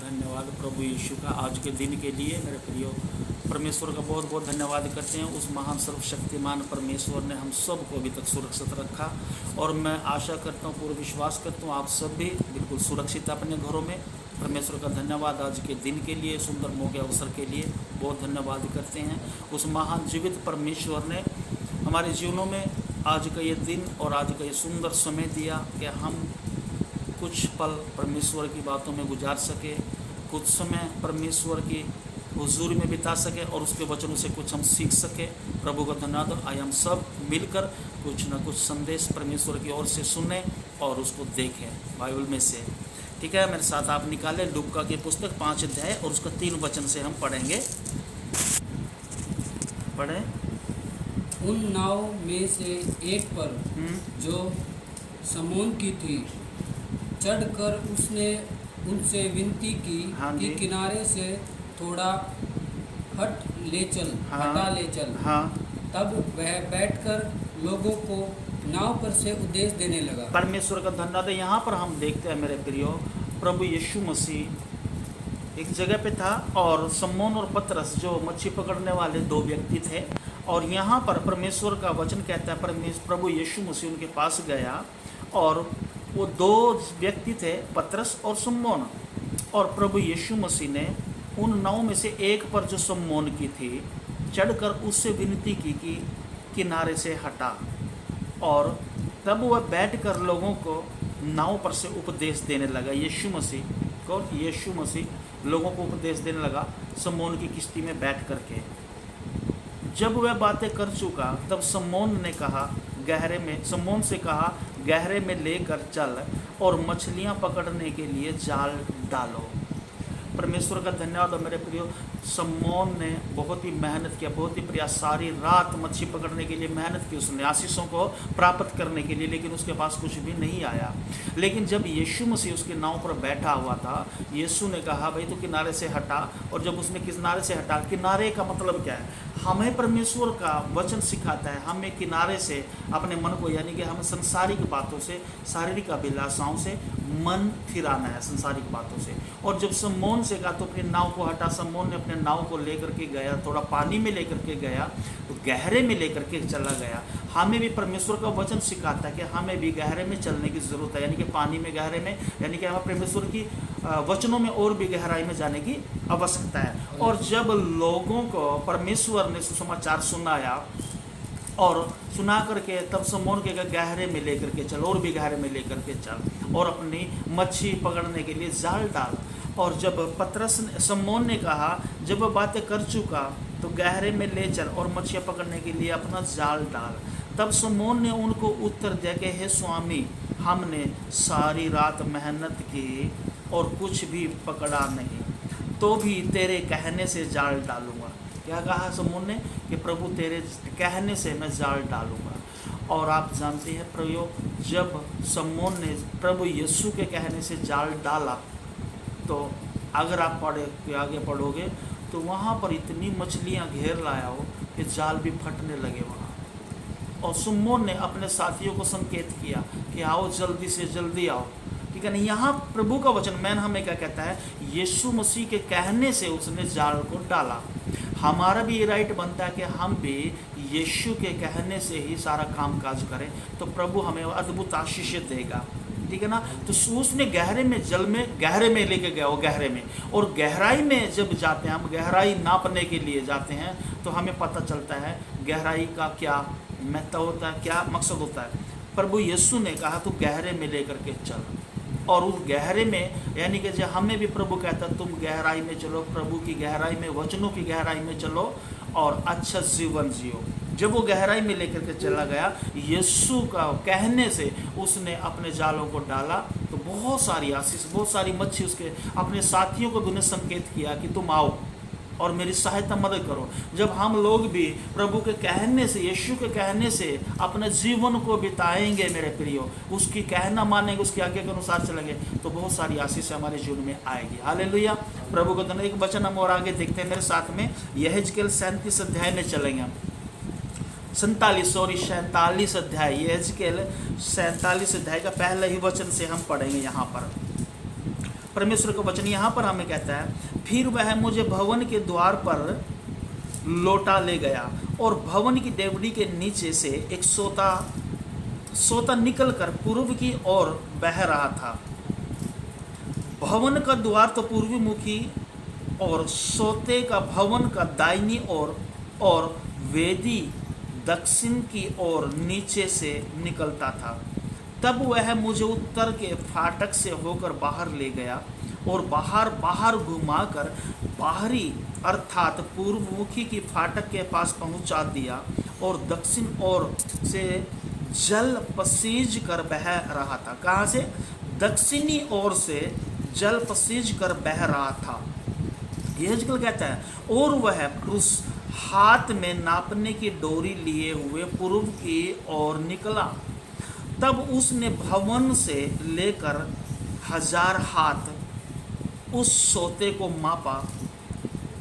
धन्यवाद प्रभु यीशु का आज के दिन के लिए। मेरे प्रियो, परमेश्वर का बहुत बहुत धन्यवाद करते हैं। उस महान सर्वशक्तिमान परमेश्वर ने हम सब को अभी तक सुरक्षित रखा और मैं आशा करता हूँ, पूरा विश्वास करता हूँ आप सब भी बिल्कुल सुरक्षित अपने घरों में। परमेश्वर का धन्यवाद आज के दिन के लिए, सुंदर मौके अवसर के लिए बहुत धन्यवाद करते हैं। उस महान जीवित परमेश्वर ने हमारे जीवनों में आज का ये दिन और आज का ये सुंदर समय दिया कि हम कुछ पल परमेश्वर की बातों में गुजार सके, कुछ समय परमेश्वर की हुजूरी में बिता सके और उसके वचनों से कुछ हम सीख सके। प्रभु का धन्यवाद। आइए हम सब मिलकर कुछ न कुछ संदेश परमेश्वर की ओर से सुने और उसको देखें बाइबल में से। ठीक है, मेरे साथ आप निकालें लूका की पुस्तक 5 अध्याय और उसका 3 वचन से हम पढ़ेंगे। पढ़ें। उन नाव में से एक पर जो समोन की थी चढ़कर उसने उनसे विनती की कि किनारे से थोड़ा हटा ले चल। तब वह बैठकर लोगों को नाव पर से उपदेश देने लगा। परमेश्वर का धन्यवाद। यहाँ पर हम देखते हैं मेरे प्रियो, प्रभु यीशु मसीह एक जगह पे था और समोन और पतरस जो मच्छी पकड़ने वाले 2 व्यक्ति थे और यहाँ पर परमेश्वर का वचन कहता है प्रभु यीशु मसीह उनके पास गया और वो 2 व्यक्ति थे, पतरस और समोन। और प्रभु यीशु मसीह ने उन नाव में से एक पर जो समोन की थी चढ़कर उससे विनती की कि किनारे से हटा, और तब वह बैठकर लोगों को नाव पर से उपदेश देने लगा। यीशु मसीह लोगों को उपदेश देने लगा समोन की किश्ती में बैठ करके। जब वह बातें कर चुका तब समोन से कहा गहरे में लेकर चल और मछलियां पकड़ने के लिए जाल डालो। परमेश्वर का धन्यवाद। मेरे प्रियो, समोन ने बहुत ही मेहनत किया, बहुत ही प्रयास, सारी रात मच्छी पकड़ने के लिए मेहनत की उसने आशीषों को प्राप्त करने के लिए, लेकिन उसके पास कुछ भी नहीं आया। लेकिन जब यीशु मसीह उसके नाव पर बैठा हुआ था, यीशु ने कहा भाई तू किनारे से हटा। और जब उसने किनारे से हटा, किनारे का मतलब क्या है? हमें परमेश्वर का वचन सिखाता है हमें किनारे से अपने मन को, यानी कि हमें संसारिक बातों से, शारीरिक अभिलाषाओं से मन फिराना है, संसारिक बातों से। और जब समोन से कहा तो अपनी नाव को हटा, समोन ने अपने नाव को लेकर के गया, थोड़ा पानी में लेकर के गया, तो गहरे में लेकर के चला गया। हमें भी परमेश्वर का वचन सिखाता है कि हमें भी गहरे में चलने की ज़रूरत है, यानी कि पानी में, गहरे में, यानी कि हमें परमेश्वर की वचनों में और भी गहराई में जाने की आवश्यकता है। और जब लोगों को परमेश्वर ने सुसमाचार सुनाया और सुना करके तब समोन के गहरे में लेकर के चल, और भी गहरे में लेकर के चल और अपनी मच्छी पकड़ने के लिए जाल डाल। और जब समोन ने कहा, जब वह बातें कर चुका तो गहरे में ले चल और मछलियाँ पकड़ने के लिए अपना जाल डाल। तब समोन ने उनको उत्तर दिया कि हे स्वामी, हमने सारी रात मेहनत की और कुछ भी पकड़ा नहीं, तो भी तेरे कहने से जाल डालूंगा। क्या कहा समोन ने? कि प्रभु तेरे कहने से मैं जाल डालूंगा। और आप जानते हैं प्रभु, जब समोन ने प्रभु यीशु के कहने से जाल डाला तो अगर आप आगे पढ़ोगे तो वहाँ पर इतनी मछलियाँ घेर लाया हो कि जाल भी फटने लगे वहाँ। और समोन ने अपने साथियों को संकेत किया कि आओ, जल्दी से जल्दी आओ। ठीक है ना? यहाँ प्रभु का वचन मैन हमें क्या कहता है? यीशु मसीह के कहने से उसने जाल को डाला। हमारा भी ये राइट बनता है कि हम भी यीशु के कहने से ही सारा काम काज करें, तो प्रभु हमें अद्भुत आशीष देगा। ठीक है ना? तो उसने गहरे में, जल में, गहरे में लेके गया, वो गहरे में। और गहराई में जब जाते हैं, हम गहराई नापने के लिए जाते हैं, तो हमें पता चलता है गहराई का क्या महत्व होता है, क्या मकसद होता है। प्रभु यीशु ने कहा तो गहरे में लेकर के चल, और उस गहरे में, यानी कि जब हमें भी प्रभु कहता तुम गहराई में चलो, प्रभु की गहराई में, वचनों की गहराई में चलो और अच्छा जीवन जियो। जब वो गहराई में लेकर के चला गया, यीशु का कहने से उसने अपने जालों को डाला, तो बहुत सारी आशीष, बहुत सारी मच्छी, उसके अपने साथियों को भी उन्हें संकेत किया कि तुम आओ और मेरी सहायता मदद करो। जब हम लोग भी प्रभु के कहने से, यीशु के कहने से अपने जीवन को बिताएंगे मेरे प्रियो, उसकी कहना मानेंगे, उसकी आज्ञा के अनुसार चलेंगे, तो बहुत सारी आशीष हमारे जीवन में आएगी। हालेलुया। प्रभु का धन्यवाद। एक वचन हम और आगे देखते हैं मेरे साथ में, यहेजकेल 37 अध्याय में चलेंगे हम। 47 अध्याय, यहेजकेल 47 अध्याय का पहले ही वचन से हम पढ़ेंगे। यहाँ पर परमेश्वर का वचन यहाँ पर हमें कहता है, फिर वह मुझे भवन के द्वार पर लौटा ले गया और भवन की डेवढ़ी के नीचे से एक सोता निकलकर पूर्व की ओर बह रहा था। भवन का द्वार तो पूर्वी मुखी और सोते का भवन का दाहिनी ओर और वेदी दक्षिण की ओर नीचे से निकलता था। तब वह मुझे उत्तर के फाटक से होकर बाहर ले गया और बाहर घुमाकर बाहरी अर्थात पूर्वमुखी की फाटक के पास पहुंचा दिया और दक्षिण ओर से जल पसीज कर बह रहा था। कहाँ से? दक्षिणी ओर से जल पसीज कर बह रहा था। यहेजकेल कहता है, और वह उस हाथ में नापने की डोरी लिए हुए पूर्व की ओर निकला। तब उसने भवन से लेकर 1000 हाथ उस सोते को मापा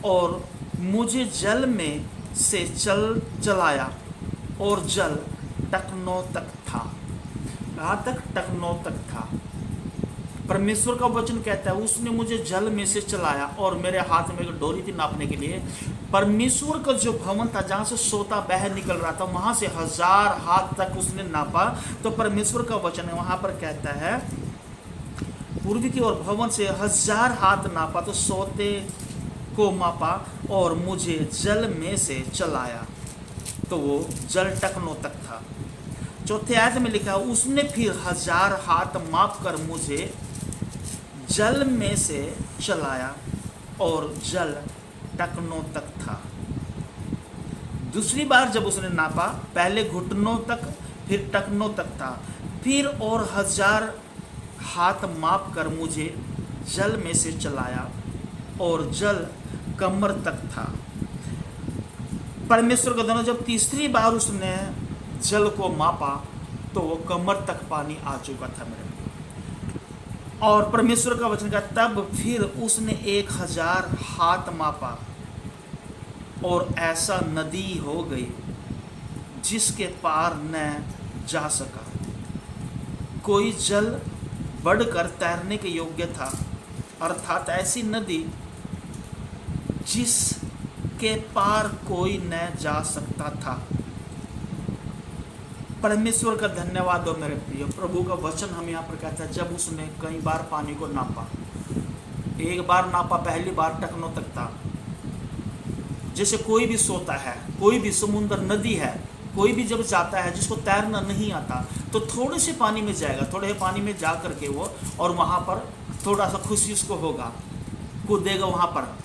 और मुझे जल में से चलाया और जल टखनों तक था। कहाँ तक? टखनों तक था। परमेश्वर का वचन कहता है, उसने मुझे जल में से चलाया और मेरे हाथ में एक डोरी थी नापने के लिए। परमेश्वर का जो भवन था जहाँ से सोता बह निकल रहा था, वहाँ से 1000 हाथ तक उसने नापा। तो परमेश्वर का वचन है वहाँ पर कहता है, पूर्वी की ओर भवन से 1000 हाथ नापा तो सोते को मापा और मुझे जल में से चलाया, तो वो जल टखनों तक था। चौथे आयत में लिखा, उसने फिर 1000 हाथ माप कर मुझे जल में से चलाया और जल टखनों तक था। दूसरी बार जब उसने नापा, पहले घुटनों तक फिर टखनों तक था, फिर और 1000 हाथ माप कर मुझे जल में से चलाया और जल कमर तक था। परमेश्वर का दोनों जब तीसरी बार उसने जल को मापा तो वो कमर तक पानी आ चुका था मेरे। और परमेश्वर का वचन का, तब फिर उसने 1000 हाथ मापा और ऐसा नदी हो गई जिसके पार न जा सका। कोई जल बढ़कर तैरने के योग्य था, अर्थात ऐसी नदी जिसके पार कोई न जा सकता था। परमेश्वर का धन्यवाद हो मेरे प्रिय। प्रभु का वचन हम यहाँ पर कहता है, जब उसने कई बार पानी को नापा, एक बार नापा, पहली बार टखनों तक था। जैसे कोई भी सोता है, कोई भी समुद्र, नदी है, कोई भी जब जाता है जिसको तैरना नहीं आता तो थोड़े से पानी में जाएगा, थोड़े पानी में जा करके वो, और वहाँ पर थोड़ा सा खुशी उसको होगा, कूदेगा वहाँ पर।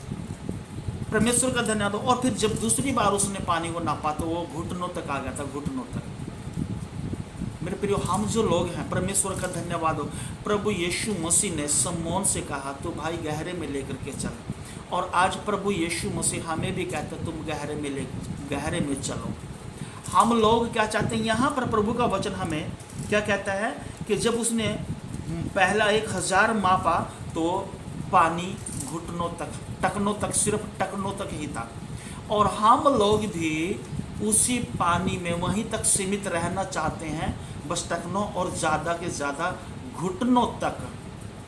परमेश्वर का धन्यवाद। और फिर जब दूसरी बार उसने पानी को नापा तो वो घुटनों तक आ गया था, घुटनों तक। मेरे प्रियो, हम जो लोग हैं, परमेश्वर का धन्यवाद हो, प्रभु यीशु मसीह ने शमौन से कहा तो भाई गहरे में लेकर के चल, और आज प्रभु यीशु मसीह हमें भी कहता है तुम गहरे में चलो। हम लोग क्या चाहते हैं? यहाँ पर प्रभु का वचन हमें क्या कहता है कि जब उसने पहला 1000 मापा तो पानी घुटनों तक, टखनों तक, सिर्फ टखनों तक ही था। और हम लोग भी उसी पानी में वहीं तक सीमित रहना चाहते हैं, बस टखनों और ज़्यादा के ज़्यादा घुटनों तक,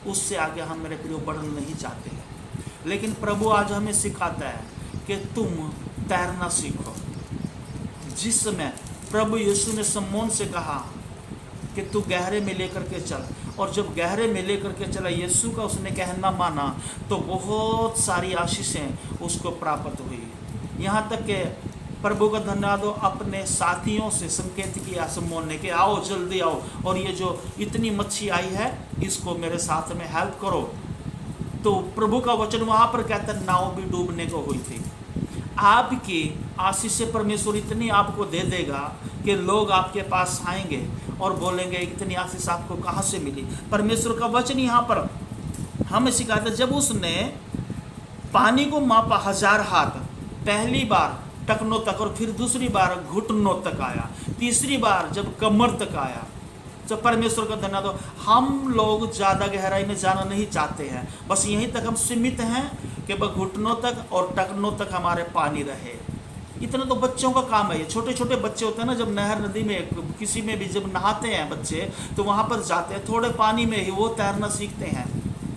उससे आगे हम मेरे प्रियो बढ़ना नहीं चाहते हैं। लेकिन प्रभु आज हमें सिखाता है कि तुम तैरना सीखो। जिस समय प्रभु यीशु ने शमौन से कहा कि तू गहरे में लेकर के चल, और जब गहरे में लेकर के चला, यीशु का उसने कहना माना तो बहुत सारी आशीषें उसको प्राप्त हुई। यहाँ तक कि प्रभु का धन्यवाद हो, अपने साथियों से संकेत किया शमौन ने कि आओ जल्दी आओ, और ये जो इतनी मच्छी आई है इसको मेरे साथ में हेल्प करो। तो प्रभु का वचन वहाँ पर कहता है नाव भी डूबने को हुई थी। आपकी आशीष से परमेश्वर इतनी आपको दे देगा कि लोग आपके पास आएंगे और बोलेंगे इतनी आशीष आपको कहाँ से मिली। परमेश्वर का वचन यहाँ पर हमें सिखाता है, जब उसने पानी को मापा 1000 हाथ, पहली बार टखनों तक और फिर दूसरी बार घुटनों तक आया, तीसरी बार जब कमर तक आया, तो परमेश्वर का धन्यवाद हो। हम लोग ज़्यादा गहराई में जाना नहीं चाहते हैं, बस यहीं तक हम सीमित हैं कि बस घुटनों तक और टखनों तक हमारे पानी रहे। इतना तो बच्चों का काम है। ये छोटे छोटे बच्चे होते हैं ना, जब नहर नदी में किसी में भी जब नहाते हैं बच्चे, तो वहाँ पर जाते हैं, थोड़े पानी में ही वो तैरना सीखते हैं।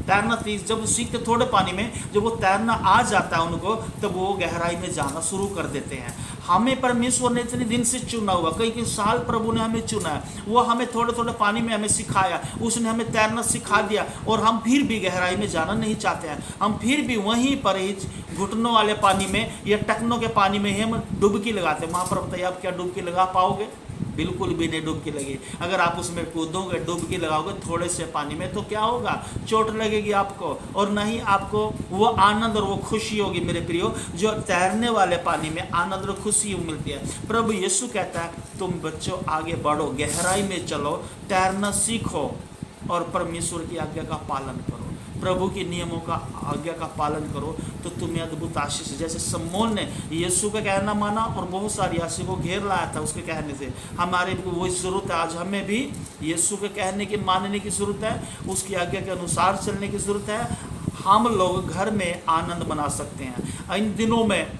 तैरना जब सीखते थोड़े पानी में, जब वो तैरना आ जाता है उनको, तब वो गहराई में जाना शुरू कर देते हैं। हमें परमेश्वर ने इतने दिन से चुना हुआ, कई साल प्रभु ने हमें चुना है, वो हमें थोड़े थोड़े पानी में हमें सिखाया, उसने हमें तैरना सिखा दिया, और हम फिर भी गहराई में जाना नहीं चाहते हैं। हम फिर भी वहीं पर ही घुटनों वाले पानी में या टखनों के पानी में ही हम डुबकी लगाते हैं। वहाँ पर बताइए आप क्या डुबकी लगा पाओगे? बिल्कुल भी नहीं डुबकी लगी। अगर आप उसमें कूदोगे, डुबकी लगाओगे थोड़े से पानी में, तो क्या होगा? चोट लगेगी आपको, और नहीं आपको वो आनंद और वो खुशी होगी मेरे प्रियो, जो तैरने वाले पानी में आनंद और खुशी मिलती है। प्रभु यीशु कहता है तुम बच्चों आगे बढ़ो, गहराई में चलो, तैरना सीखो और परमेश्वर की आज्ञा का पालन करो, प्रभु के नियमों का आज्ञा का पालन करो, तो तुम्हें अद्भुत आशीष। जैसे शमौन ने यीशु का कहना माना और बहुत सारी आशीष को घेर लाया था उसके कहने से, हमारे को वही ज़रूरत है। आज हमें भी यीशु के कहने की मानने की ज़रूरत है, उसकी आज्ञा के अनुसार चलने की ज़रूरत है। हम लोग घर में आनंद मना सकते हैं। इन दिनों में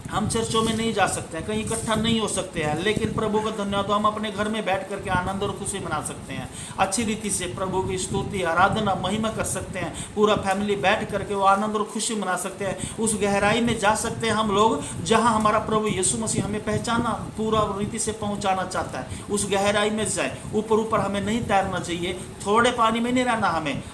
हम चर्चों में नहीं जा सकते हैं, कहीं इकट्ठा नहीं हो सकते हैं, लेकिन प्रभु का धन्यवाद, तो हम अपने घर में बैठ करके आनंद और खुशी मना सकते हैं। अच्छी रीति से प्रभु की स्तुति, आराधना, महिमा कर सकते हैं। पूरा फैमिली बैठ करके वो आनंद और खुशी मना सकते हैं। उस गहराई में जा सकते हैं हम लोग जहां हमारा प्रभु यीशु मसीह हमें पहचाना, पूरा रीति से पहुंचाना चाहता है। उस गहराई में जाए। ऊपर ऊपर हमें नहीं तैरना चाहिए, थोड़े पानी में नहीं रहना,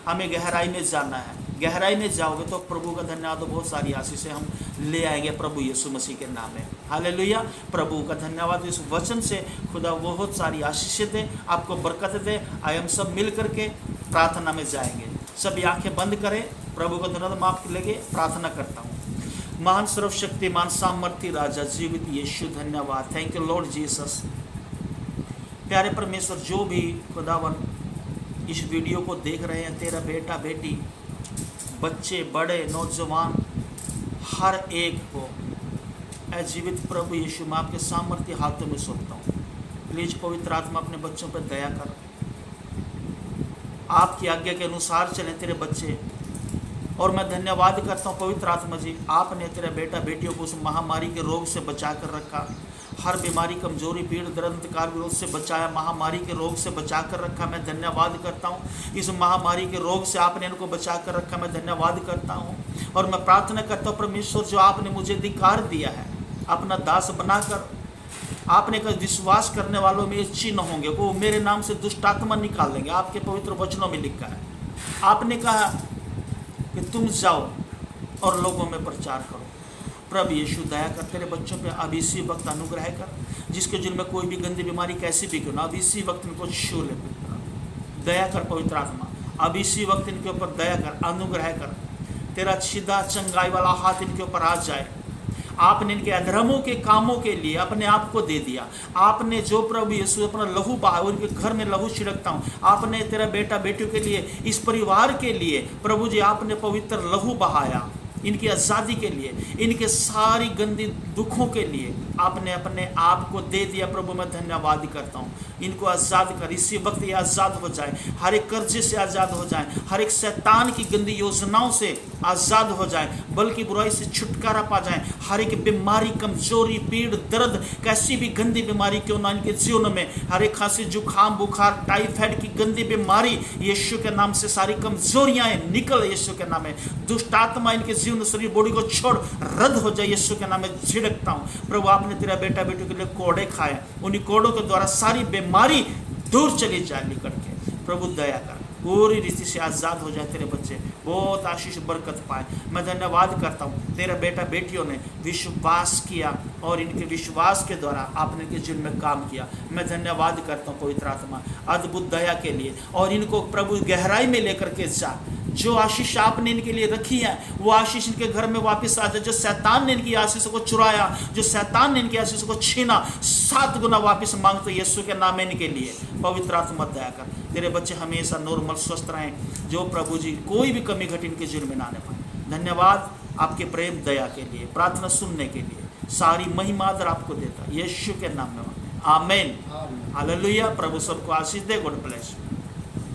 हमें गहराई में जाना है। गहराई में जाओगे तो प्रभु का धन्यवाद, बहुत सारी आशीषें हम ले आएंगे प्रभु यीशु मसीह के नाम में। हालेलुया। प्रभु का धन्यवाद। इस वचन से खुदा बहुत सारी आशीषें दे, आपको बरकत दे। आइए हम सब मिल करके प्रार्थना में जाएंगे। सभी आंखें बंद करें। प्रभु का धन्यवाद। मैं आपके लगे प्रार्थना करता हूँ। महान सर्वशक्तिमान सामर्थी राजा जीवित यीशु, धन्यवाद। Thank you Lord Jesus. प्यारे परमेश्वर, जो भी खुदावन इस वीडियो को देख रहे हैं, तेरा बेटा बेटी, बच्चे, बड़े, नौजवान, हर एक को ऐ जीवित प्रभु यीशु मैं आपके सामर्थ्य हाथों में सौंपता हूँ। प्लीज पवित्र आत्मा अपने बच्चों पर दया कर, आपकी आज्ञा के अनुसार चलें तेरे बच्चे। और मैं धन्यवाद करता हूँ पवित्र आत्मा जी, आपने तेरे बेटा बेटियों को उस महामारी के रोग से बचा कर रखा। हर बीमारी, कमजोरी, पीड़, दर्द, अंधकार, विरोध से बचाया, महामारी के रोग से बचा कर रखा। मैं धन्यवाद करता हूँ। इस महामारी के रोग से आपने इनको बचा कर रखा, मैं धन्यवाद करता हूँ। और मैं प्रार्थना करता हूँ परमेश्वर, जो आपने मुझे अधिकार दिया है अपना दास बनाकर, आपने का विश्वास करने वालों में ये चिन्ह होंगे, वो मेरे नाम से दुष्ट आत्मा निकालेंगे। आपके पवित्र वचनों में लिखा है, आपने कहा कि तुम जाओ और लोगों में प्रचार करो। प्रभु यीशु दया कर, तेरे बच्चों पे अब इसी वक्त अनुग्रह कर, जिसके जिनमें कोई भी गंदी बीमारी कैसी भी क्यों ना, अब इसी वक्त इनको छू ले। दया कर पवित्र आत्मा, अब इसी वक्त इनके ऊपर दया कर, अनुग्रह कर। तेरा सीधा चंगाई वाला हाथ इनके ऊपर आ जाए। आपने इनके अधर्मों के कामों के लिए अपने आप को दे दिया। आपने जो प्रभु यीशु अपना लहू बहाया, उनके घर में लहू छिड़कता हूँ। आपने तेरा बेटा बेटियों के लिए, इस परिवार के लिए प्रभु जी आपने पवित्र लहू बहाया, इनकी आज़ादी के लिए, इनके सारी गंदी दुखों के लिए आपने अपने आप को दे दिया। प्रभु मैं धन्यवाद करता हूँ। इनको आज़ाद कर, इसी वक्त ये आज़ाद हो जाए, हर एक कर्जे से आज़ाद हो जाए, हर एक शैतान की गंदी योजनाओं से आज़ाद हो जाए, बल्कि बुराई से छुटकारा पा जाए। हर एक बीमारी, कमजोरी, पीड़, दर्द, कैसी भी गंदी बीमारी क्यों ना इनके जीवन में, हर एक खांसी, जुकाम, बुखार, टाइफाइड की गंदी बीमारी, यीशु के नाम से सारी कमजोरियां निकल यीशु के नाम में। दुष्ट आत्मा इनके जीवन, शरीर, बॉडी को छोड़ रद्द हो जाए यीशु के नाम में झिड़कता हूँ। प्रभु आपने तेरा बेटा बेटी के लिए कोड़े खाए, उन्हीं कोड़ों के द्वारा सारी बीमारी दूर चली जाए निकट के। प्रभु दया कर, पूरी रीति से आज़ाद हो जाए तेरे बच्चे, बहुत आशीष बरकत पाए। मैं धन्यवाद करता हूँ, तेरा बेटा बेटियों ने विश्वास किया और इनके विश्वास के द्वारा आपने इनके जीवन में काम किया। मैं धन्यवाद करता हूँ पवित्र आत्मा अद्भुत दया के लिए, और इनको प्रभु गहराई में लेकर के जा। जो आशीष आपने इनके लिए रखी है वो आशीष इनके घर में वापस आ जाए। जो शैतान ने इनकी आशीष को चुराया, जो शैतान ने इनकी आशीष को छीना, 7 गुना वापस मांगते यीशु के नाम में इनके लिए। पवित्र आत्मा दया कर, तेरे बच्चे हमेशा नॉर्मल स्वस्थ रहें, जो प्रभु जी कोई भी कमी घटी इनके जीवन में ना आने पाए। धन्यवाद आपके प्रेम दया के लिए, प्रार्थना सुनने के लिए। सारी महिमा आदर आपको देता यीशु के नाम में, आमीन। हालेलुया। प्रभु सबको आशीष दे। God bless.